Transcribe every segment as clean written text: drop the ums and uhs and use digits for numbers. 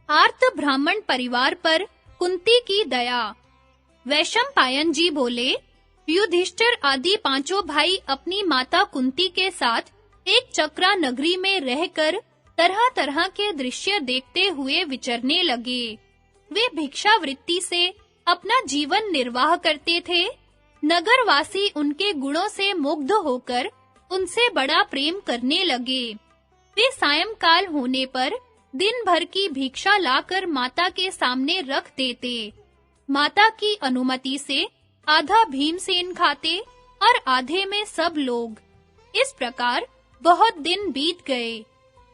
आर्त ब्राह्मण परिवार पर कुंती की दया। वैशंपायन जी बोले, युधिष्ठिर आदि पांचों भाई अपनी माता कुंती के साथ एक चक्रा नगरी में रहकर तरह-तरह के दृश्य देखते हुए विचरने लगे। वे भिक्षावृत्ति से अपना जीवन निर्वाह करते थे। नगरवासी उनके गुणों से मुग्ध होकर उनसे बड़ा प्रेम करने लगे। वे सायंकाल होने पर दिन भर की भिक्षा लाकर माता के सामने रख देते। माता की अनुमति से आधा भीमसेन खाते और आधे में सब लोग। इस प्रकार बहुत दिन बीत गए।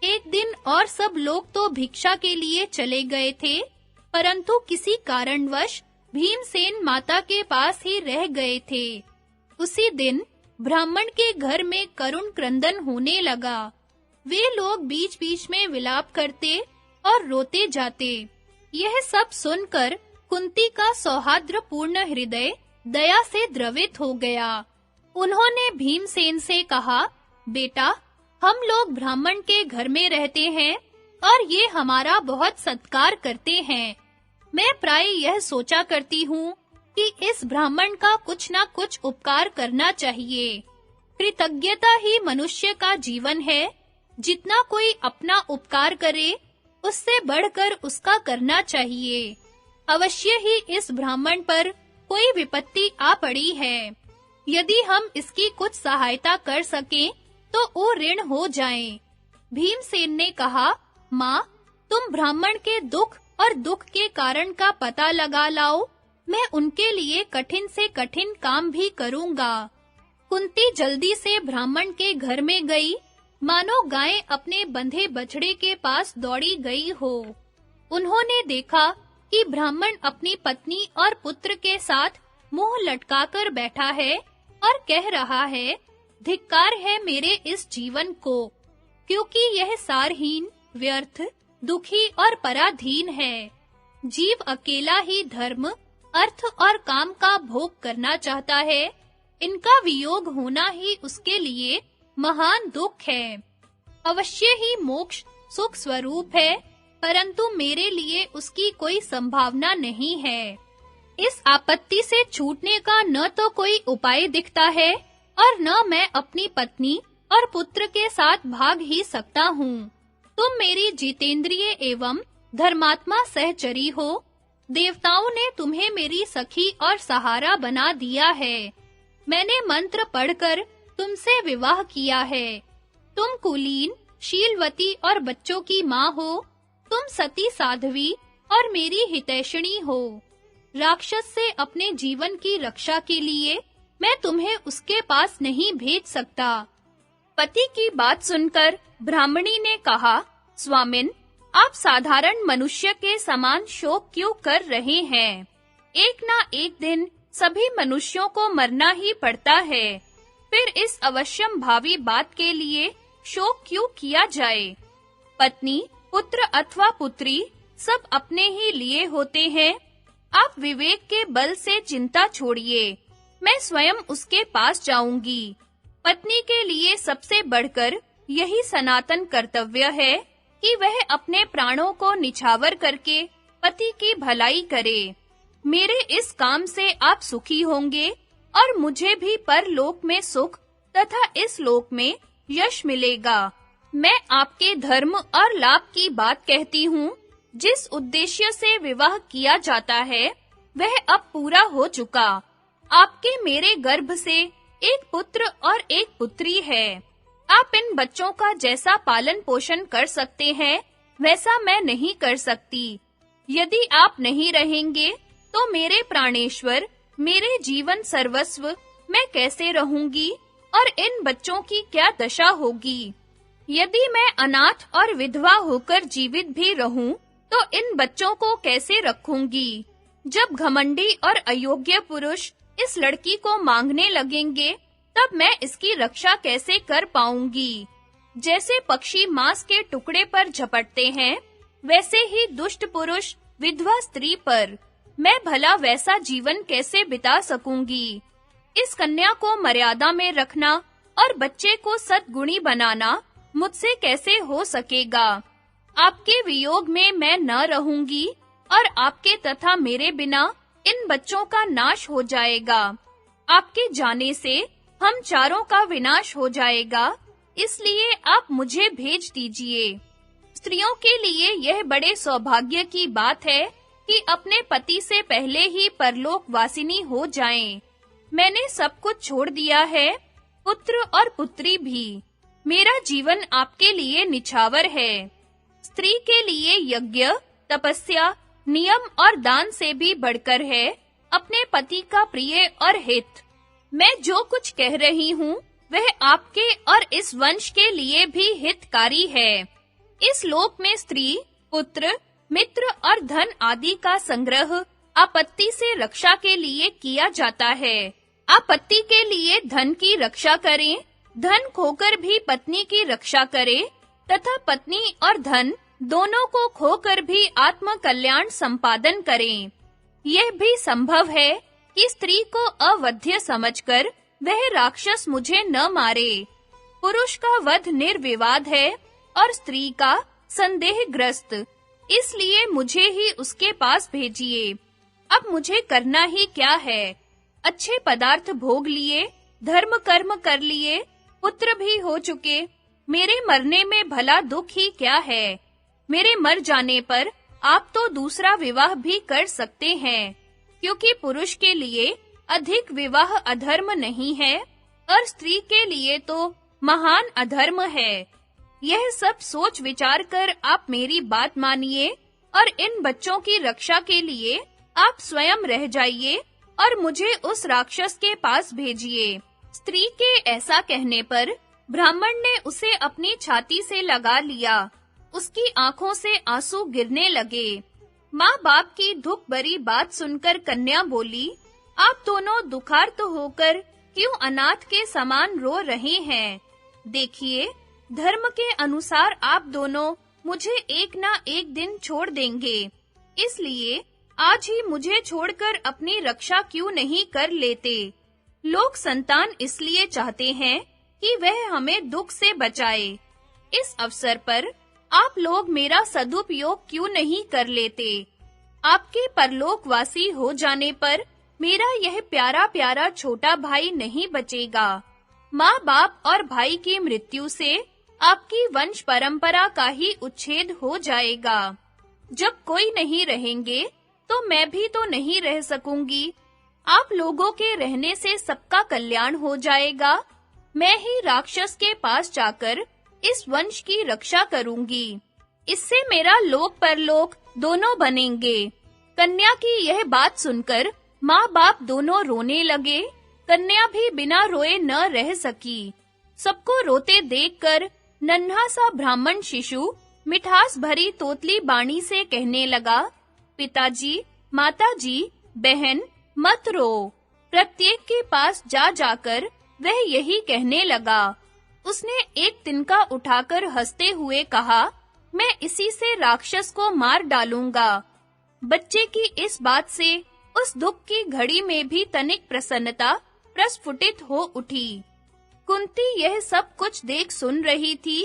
एक दिन और सब लोग तो भिक्षा के लिए चले गए थे, परंतु किसी कारणवश भीमसेन माता के पास ही रह गए थे। उसी दिन ब्राह्मण के घर में करुण क्रंदन होने लगा। वे लोग बीच-बीच में विलाप करते और रोते जाते। यह सब सुनकर कुंती का सौहार्द्रपूर्ण हृदय दया से द्रवित हो गया। उन्होंने भीमसेन से कहा, बेटा, हम लोग ब्राह्मण के घर में रहते हैं और ये हमारा बहुत सत्कार करते हैं। मैं प्राय यह सोचा करती हूँ कि इस ब्राह्मण का कुछ ना कुछ उपकार करना चाहिए। कृतज्ञता ही मनुष्य का जीवन है। जितना कोई अपना उपकार करे, उससे बढ़कर उसका करना चाहिए। अवश्य ही इस ब्राह्मण पर कोई विपत्ति आ पड़ी है। यदि हम इसकी कुछ सहायता कर सकें, तो वो ऋण हो जाएं। भीमसेन ने कहा, माँ, तुम ब्राह्मण के दुख और दुख के कारण का पता लगा लाओ। मैं उनके लिए कठिन से कठिन काम भी करूँगा। कुंती जल्दी से ब्राह्मण के घर में गई, मानो गाय अपने बंधे बछड़े के पास दौड़ी गई हो। उन्होंने देखा कि ब्राह्मण अपनी पत्नी और पुत्र के साथ मुंह लटकाकर बैठा है और कह रहा है, धिक्कार है मेरे इस जीवन को, क्योंकि यह सारहीन, व्यर्थ, दुखी और पराधीन है। जीव अकेला ही धर्म, अर्थ और काम का भोग करना चाहता है। इनका वियोग होना ही उसके लिए महान दुख है। अवश्य ही मोक्ष सुख स्वरूप है, परंतु मेरे लिए उसकी कोई संभावना नहीं है। इस आपत्ति से छूटने का न तो कोई उपाय दिखता है और न मैं अपनी पत्नी और पुत्र के साथ भाग ही सकता हूँ। तुम मेरी जितेंद्रिय एवं धर्मात्मा सहचरी हो। देवताओं ने तुम्हें मेरी सखी और सहारा बना दिया है। मैंने मंत्र पढ़कर तुमसे विवाह किया है। तुम कुलीन, शीलवती और बच्चों की माँ हो। तुम सती साध्वी और मेरी हितैषिणी हो। राक्षस से अपने जीवन की रक्षा के लिए मैं तुम्हें उसके पास नहीं भेज सकता। पति की बात सुनकर ब्राह्मणी ने कहा, स्वामिन, आप साधारण मनुष्य के समान शोक क्यों कर रहे हैं? एक ना एक दिन सभी मनुष्यों को मरना ही पड़ता है। फिर इस अवश्यम भावी बात के लिए शोक क्यों किया जाए? पत्नी, पुत्र अथवा पुत्री सब अपने ही लिए होते हैं। आप विवेक के बल से चिंता छोड़िए। मैं स्वयं उसके पास जाऊंगी। पत्नी के लिए सबसे बढ़कर यही सनातन कर्तव्य है कि वह अपने प्राणों को निछावर करके पति की भलाई करे। मेरे इस काम से आप सुखी होंगे और मुझे भी परलोक में सुख तथा इस लोक में यश मिलेगा। मैं आपके धर्म और लाभ की बात कहती हूँ। जिस उद्देश्य से विवाह किया जाता है, वह अब पूरा हो चुका। आपके मेरे गर्भ से एक पुत्र और एक पुत्री है। आप इन बच्चों का जैसा पालन पोषण कर सकते हैं, वैसा मैं नहीं कर सकती। यदि आप नहीं रहेंगे, तो मेरे प्राणेश्वर, मेरे जीवन सर्वस्व मैं कैसे रहूंगी और इन बच्चों की क्या दशा होगी? यदि मैं अनाथ और विधवा होकर जीवित भी रहूं, तो इन बच्चों को कैसे रखूंगी? जब घमंडी और अयोग्य पुरुष इस लड़की को मांगने लगेंगे, तब मैं इसकी रक्षा कैसे कर पाऊंगी? जैसे पक्षी मांस के टुकड़े पर झपटते हैं, वैसे ही दुष्ट पुरुष विधवा स्त्री पर मैं भला वैसा जीवन कैसे बिता सकूंगी? इस कन्या को मर्यादा में रखना और बच्चे को सद्गुणी बनाना मुझसे कैसे हो सकेगा? आपके वियोग में मैं न रहूंगी और आपके तथा मेरे बिना इन बच्चों का नाश हो जाएगा। आपके जाने से हम चारों का विनाश हो जाएगा, इसलिए आप मुझे भेज दीजिए। स्त्रियों के लिए यह बड़े सौभाग्य की बात है कि अपने पति से पहले ही परलोक वासिनी हो जाएं। मैंने सब कुछ छोड़ दिया है, पुत्र और पुत्री भी। मेरा जीवन आपके लिए निछावर है। स्त्री के लिए यज्ञ, तपस्या, नियम और दान से भी बढ़कर है अपने पति का प्रिय और हित। मैं जो कुछ कह रही हूँ, वह आपके और इस वंश के लिए भी हितकारी है। इस लोक में स्त्री, पुत्र, मित्र और धन आदि का संग्रह आपत्ति से रक्षा के लिए किया जाता है। आपत्ति के लिए धन की रक्षा करें, धन खोकर भी पत्नी की रक्षा करें तथा पत्नी और धन दोनों को खोकर भी आत्म कल्याण संपादन करें। यह भी संभव है कि स्त्री को अवध्य समझकर वह राक्षस मुझे न मारे। पुरुष का वध निर्विवाद है और स्त्री का संदेहग्रस्त, इसलिए मुझे ही उसके पास भेजिए। अब मुझे करना ही क्या है? अच्छे पदार्थ भोग लिए, धर्म कर्म कर लिए, पुत्र भी हो चुके। मेरे मरने में भला दुख ही क्या है? मेरे मर जाने पर आप तो दूसरा विवाह भी कर सकते हैं, क्योंकि पुरुष के लिए अधिक विवाह अधर्म नहीं है और स्त्री के लिए तो महान अधर्म है। यह सब सोच विचार कर आप मेरी बात मानिए और इन बच्चों की रक्षा के लिए आप स्वयं रह जाइए और मुझे उस राक्षस के पास भेजिए। स्त्री के ऐसा कहने पर ब्राह्मण ने उसे अपनी छाती से लगा लिया। उसकी आंखों से आंसू गिरने लगे। माँ बाप की दुख भरी बात सुनकर कन्या बोली, आप दोनों दुखार्त होकर क्यों अनाथ के समान रो रहे हैं? देखिए, धर्म के अनुसार आप दोनों मुझे एक ना एक दिन छोड़ देंगे, इसलिए आज ही मुझे छोड़कर अपनी रक्षा क्यों नहीं कर लेते? लोग संतान इसलिए चाहते हैं कि वह हमें दुख से बचाए। इस अवसर पर आप लोग मेरा सदुपयोग क्यों नहीं कर लेते? आपके परलोकवासी हो जाने पर मेरा यह प्यारा-प्यारा छोटा भाई नहीं बचेगा। माँ बाप और भाई की मृत्यु से आपकी वंश परंपरा का ही उच्छेद हो जाएगा। जब कोई नहीं रहेंगे, तो मैं भी तो नहीं रह सकूंगी। आप लोगों के रहने से सबका कल्याण हो जाएगा। मैं ही राक्षस के पास जाकर इस वंश की रक्षा करूंगी। इससे मेरा लोक परलोक दोनों बनेंगे। कन्या की यह बात सुनकर माँ-बाप दोनों रोने लगे। कन्या भी बिना रोए न रह सकी। सबको रोते देखकर नन्हा सा ब्राह्मण शिशु मिठास भरी तोतली बाणी से कहने लगा, पिताजी, माताजी, बहन, मत रो। प्रत्येक के पास जा जाकर वह यही कहने लगा। उसने एक तिनका उठाकर हंसते हुए कहा, मैं इसी से राक्षस को मार डालूंगा। बच्चे की इस बात से उस दुख की घड़ी में भी तनिक प्रसन्नता प्रस्फुटित हो उठी। कुंती यह सब कुछ देख सुन रही थी।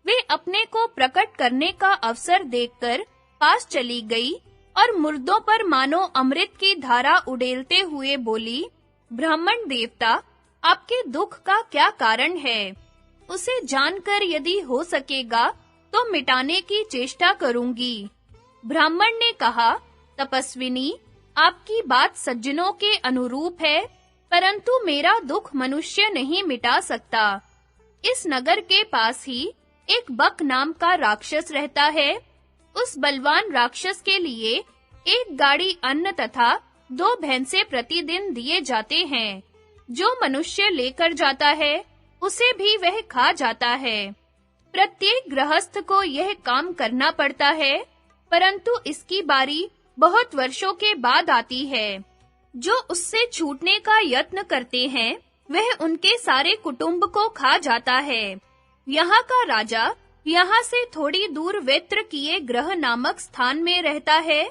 वे अपने को प्रकट करने का अवसर देखकर पास चली गई और मुर्दों पर मानो अमृत की धारा उड़ेलते हुए बोली, ब्राह्मण देवता, आपके दुख का क्या कारण है? उसे जानकर यदि हो सकेगा तो मिटाने की चेष्टा करूंगी। ब्राह्मण ने कहा, तपस्विनी, आपकी बात सज्जनों के अनुरूप है, परंतु मेरा दुख मनुष्य नहीं मिटा सकता। इस नगर के पास ही एक बक नाम का राक्षस रहता है। उस बलवान राक्षस के लिए एक गाड़ी अन्न तथा 2 भैंसे प्रतिदिन दिए जाते हैं। जो मनुष्य लेकर जाता है, उसे भी वह खा जाता है। प्रत्येक गृहस्थ को यह काम करना पड़ता है, परंतु इसकी बारी बहुत वर्षों के बाद आती है। जो उससे छूटने का यत्न करते हैं, वह उनके सारे कुटुंब को खा जाता है। यहाँ का राजा यहाँ से थोड़ी दूर वेत्र किए ग्रह नामक स्थान में रहता है।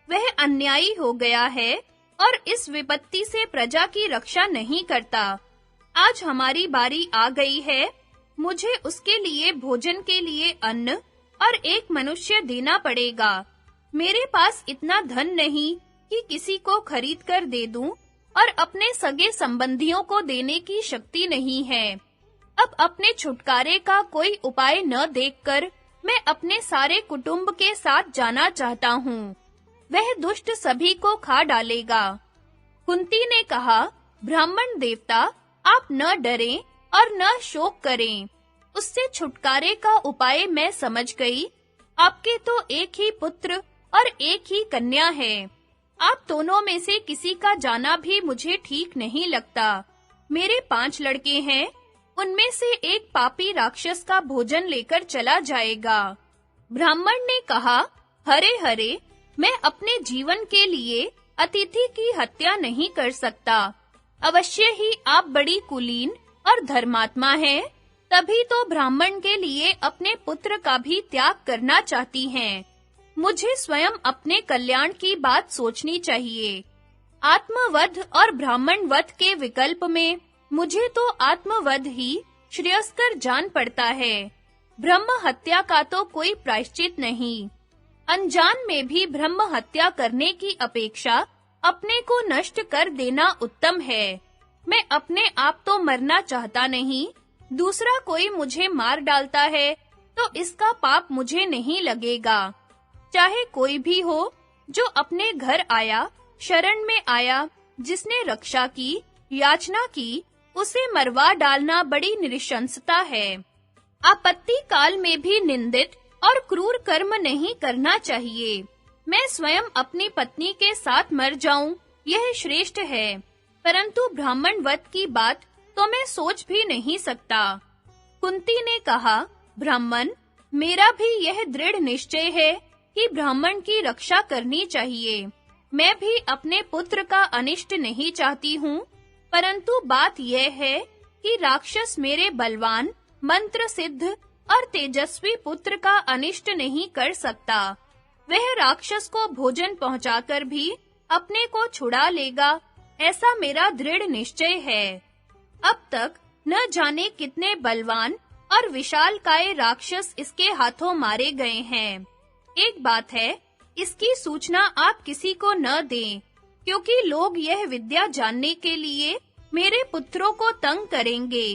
वह अन्यायी हो गया है और इस विपत्ति से प्रजा की रक्षा नहीं करता। आज हमारी बारी आ गई है। मुझे उसके लिए भोजन के लिए अन्न और एक मनुष्य देना पड़ेगा। मेरे पास इतना धन नहीं कि किसी को खरीद कर दे दूं और अपने सगे संबंधियों को देने की शक्ति नहीं है। अब अपने छुटकारे का कोई उपाय न देखकर मैं अपने सारे कुटुंब के साथ जाना चाहता हूँ। वह दुष्ट सभी को खा डालेगा। कुंती ने कहा, ब्राह्मण देवता, आप न डरें और न शोक करें। उससे छुटकारे का उपाय मैं समझ गई। आपके तो एक ही पुत्र और एक ही कन्या है। आप दोनों में से किसी का जाना भी मुझे ठीक नहीं लगता। मेरे 5 लड़के हैं, उनमें से एक पापी राक्षस का भोजन लेकर चला जाएगा। ब्राह्मण ने कहा, हरे हरे, मैं अपने जीवन के लिए अतिथि की हत्या नहीं कर सकता। अवश्य ही आप बड़ी कुलीन और धर्मात्मा हैं, तभी तो ब्राह्मण के लिए अपने पुत्र का भी त्याग करना चाहती हैं। मुझे स्वयं अपने कल्याण की बात सोचनी चाहिए। आत्मवध और ब्राह्मण वध के विकल्प में मुझे तो आत्मवध ही श्रेयस्कर जान पड़ता है। ब्रह्म हत्या का तो कोई प्रायश्चित नहीं। अनजान में भी ब्रह्म हत्या करने की अपेक्षा अपने को नष्ट कर देना उत्तम है। मैं अपने आप तो मरना चाहता नहीं, दूसरा कोई मुझे मार डालता है तो इसका पाप मुझे नहीं लगेगा। चाहे कोई भी हो जो अपने घर आया, शरण में आया, जिसने रक्षा की, याचना की, उसे मरवा डालना बड़ी नृशंसता है। आपत्ति काल में भी निंदित और क्रूर कर्म नहीं करना चाहिए। मैं स्वयं अपनी पत्नी के साथ मर जाऊं, यह श्रेष्ठ है, परंतु ब्राह्मण वध की बात तो मैं सोच भी नहीं सकता। कुंती ने कहा, ब्राह्मण, मेरा भी यह दृढ़ निश्चय है कि ब्राह्मण की रक्षा करनी चाहिए। मैं भी अपने पुत्र का अनिष्ट नहीं चाहती हूँ, परंतु बात यह है कि राक्षस मेरे बलवान, मंत्र सिद्ध और तेजस्वी पुत्र का अनिष्ट नहीं कर सकता। वह राक्षस को भोजन पहुंचाकर भी अपने को छुड़ा लेगा, ऐसा मेरा दृढ़ निश्चय है। अब तक न जाने कितने बलवान और विशालकाय राक्षस इसके हाथों मारे गए हैं। एक बात है, इसकी सूचना आप किसी को न दें, क्योंकि लोग यह विद्या जानने के लिए मेरे पुत्रों को तंग करेंगे।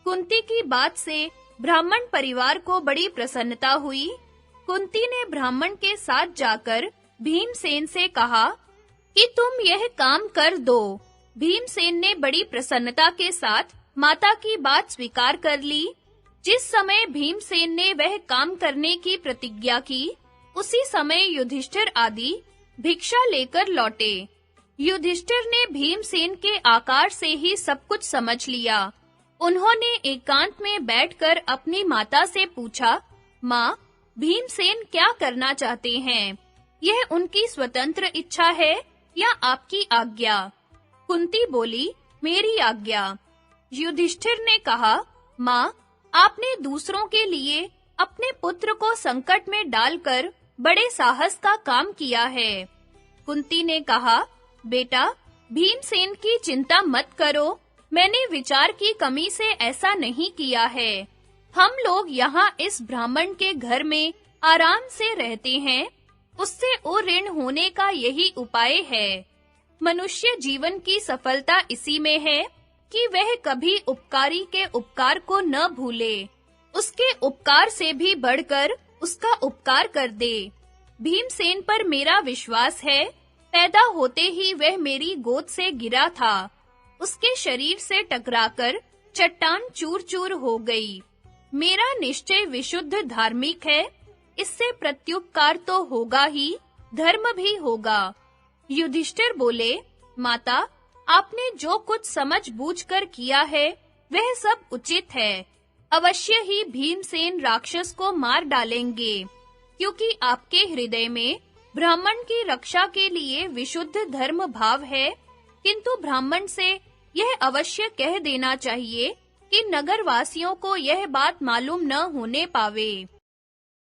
कुंती की बात से ब्राह्मण परिवार को बड़ी प्रसन्नता हुई। कुंती ने ब्राह्मण के साथ जाकर भीमसेन से कहा कि तुम यह काम कर दो। भीमसेन ने बड़ी प्रसन्नता के साथ माता की बात स्वीकार कर ली। जिस समय भीमसेन ने वह काम करने की प्रतिज्ञा की, उसी समय युधिष्ठिर आदि भिक्षा लेकर लौटे। युधिष्ठिर ने भीमसेन के आकार से ही सब कुछ समझ लिया। उन्होंने एकांत में बैठकर अपनी माता से पूछा, माँ, भीमसेन क्या करना चाहते हैं? यह उनकी स्वतंत्र इच्छा है या आपकी आज्ञा? कुंती बोली, मेरी आज्ञा। युधिष्ठिर ने कहा, माँ, आपने दूसरों के लिए अपने पुत्र को संकट में डालकर बड़े साहस का काम किया है। कुंती ने कहा, बेटा, भीमसेन की चिंता मत करो, मैंने विचार की कमी से ऐसा नहीं किया है। हम लोग यहाँ इस ब्राह्मण के घर में आराम से रहते हैं, उससे ऋण होने का यही उपाय है। मनुष्य जीवन की सफलता इसी में है कि वह कभी उपकारी के उपकार को न भूले, उसके उपकार से भी बढ़कर उसका उपकार कर दे। भीमसेन पर मेरा विश्वास है। पैदा होते ही वह मेरी गोद से गिरा था। उसके शरीर से टकराकर चट्टान चूर-चूर हो गई। मेरा निश्चय विशुद्ध धार्मिक है। इससे प्रत्युपकार तो होगा ही, धर्म भी होगा। युधिष्ठिर बोले, माता, आपने जो कुछ समझ बूझकर किया है, वह सब उचित है। अवश्य ही भीमसेन राक्षस को मार डालेंगे, क्योंकि आपके हृदय में ब्राह्मण की रक्षा के लिए विशुद्ध धर्म भाव है। किंतु ब्राह्मण से यह अवश्य कह देना चाहिए कि नगरवासियों को यह बात मालूम न होने पावे।